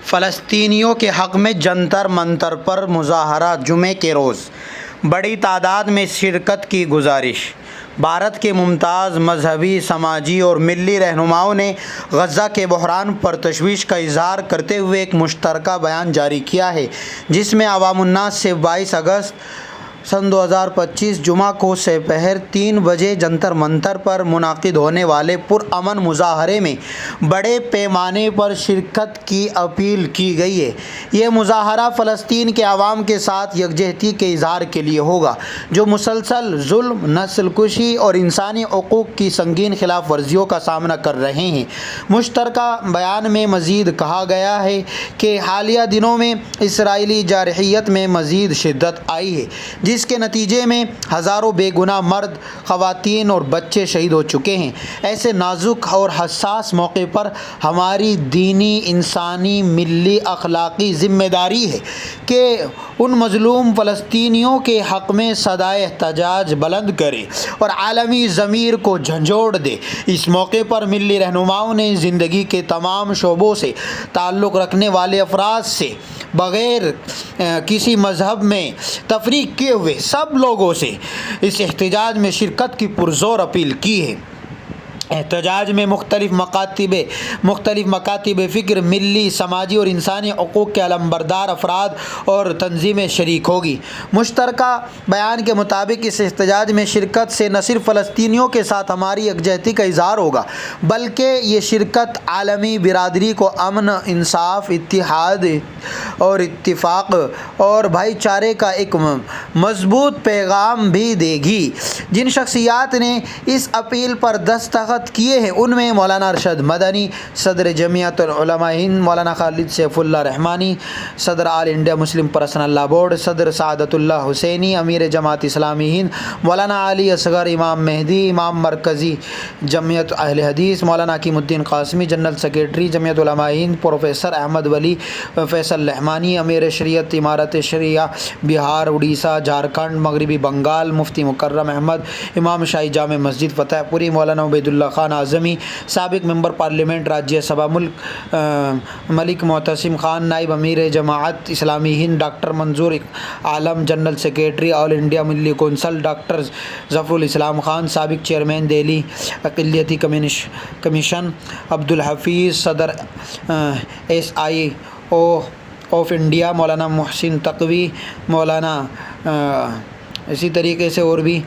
فلسطینیوں کے حق میں جنتر منتر پر مظاہرہ جمعے کے روز بڑی تعداد میں شرکت کی گزارش۔ بھارت کے ممتاز مذہبی، سماجی اور ملی رہنماؤں نے غزہ کے بحران پر تشویش کا اظہار کرتے ہوئے ایک مشترکہ بیان جاری کیا ہے، جس میں عوام الناس سے 22 اگست سن 2025 جمعہ کو سپہر 3 بجے جنتر منتر پر منعقد ہونے والے پرامن مظاہرے میں بڑے پیمانے پر شرکت کی اپیل کی گئی ہے۔ یہ مظاہرہ فلسطین کے عوام کے ساتھ یکجہتی کے اظہار کے لیے ہوگا، جو مسلسل ظلم، نسل کشی اور انسانی حقوق کی سنگین خلاف ورزیوں کا سامنا کر رہے ہیں۔ مشترکہ بیان میں مزید کہا گیا ہے کہ حالیہ دنوں میں اسرائیلی جارحیت میں مزید شدت آئی ہے، جس کے نتیجے میں ہزاروں بے گناہ مرد، خواتین اور بچے شہید ہو چکے ہیں۔ ایسے نازک اور حساس موقع پر ہماری دینی، انسانی، ملی، اخلاقی ذمہ داری ہے کہ ان مظلوم فلسطینیوں کے حق میں صدائے احتجاج بلند کرے اور عالمی ضمیر کو جھنجھوڑ دے۔ اس موقع پر ملی رہنماؤں نے زندگی کے تمام شعبوں سے تعلق رکھنے والے افراد سے بغیر کسی مذہب میں تفریق کیے ہوئے سب لوگوں سے اس احتجاج میں شرکت کی پرزور اپیل کی ہے۔ احتجاج میں مختلف مکاتب فکر، ملی، سماجی اور انسانی حقوق کے علمبردار افراد اور تنظیمیں شریک ہوگی۔ مشترکہ بیان کے مطابق اس احتجاج میں شرکت سے نہ صرف فلسطینیوں کے ساتھ ہماری یکجہتی کا اظہار ہوگا، بلکہ یہ شرکت عالمی برادری کو امن، انصاف، اتحاد اور اتفاق اور بھائی چارے کا ایک مضبوط پیغام بھی دے گی۔ جن شخصیات نے اس اپیل پر دستخط کیے ہیں ان میں مولانا ارشد مدنی، صدر جمعیت العلماء ہند مولانا خالد سیف اللہ رحمانی، صدر All India Muslim personal law board, صدر سعادت اللہ حسینی، امیر جماعت اسلامی ہند مولانا علی اصغر، امام مہدی، امام مرکزی جمعیت اہل حدیث مولانا حکیم الدین قاسمی، جنرل سیکریٹری جمعیت علماء ہند پروفیسر احمد ولی فیصل رحمانی، امیر شریعت امارت شریعہ بہار، اڑیسہ، جھارکھنڈ، مغربی بنگال مفتی مکرم احمد، امام شاہی جامع مسجد فتح پوری مولانا عبید اللہ خان اعظمی، سابق ممبر پارلیمنٹ راجیہ سبھا ملک معتصم خان، نائب امیر جماعت اسلامی ہند ڈاکٹر منظور عالم، جنرل سیکریٹری آل انڈیا ملی کونسل ڈاکٹر ظفر الاسلام خان، سابق چیئرمین دہلی اقلیتی کمیشن عبدالحفیظ، صدر SIO آف انڈیا مولانا محسن تقوی، مولانا اسی طریقے سے اور بھی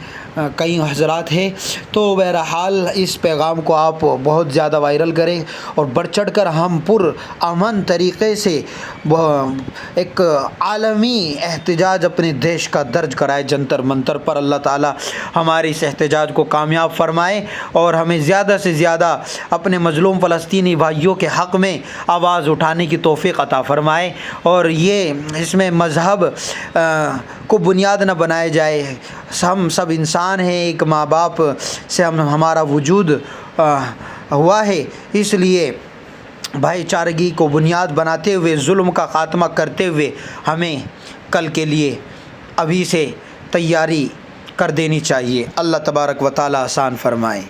کئی حضرات ہیں۔ تو بہرحال اس پیغام کو آپ بہت زیادہ وائرل کریں اور بڑھ چڑھ کر ہم امن طریقے سے ایک عالمی احتجاج اپنے دیش کا درج کرائے جنتر منتر پر۔ اللہ تعالیٰ ہمارے اس احتجاج کو کامیاب فرمائے اور ہمیں زیادہ سے زیادہ اپنے مظلوم فلسطینی بھائیوں کے حق میں آواز اٹھانے کی توفیق عطا فرمائے، اور یہ اس میں مذہب کو بنیاد نہ بنائے جائے۔ ہم سب انسان ہیں، ایک ماں باپ سے ہمارا وجود ہوا ہے، اس لیے بھائی چارگی کو بنیاد بناتے ہوئے ظلم کا خاتمہ کرتے ہوئے ہمیں کل کے لیے ابھی سے تیاری کر دینی چاہیے۔ اللہ تبارک و تعالی آسان فرمائے۔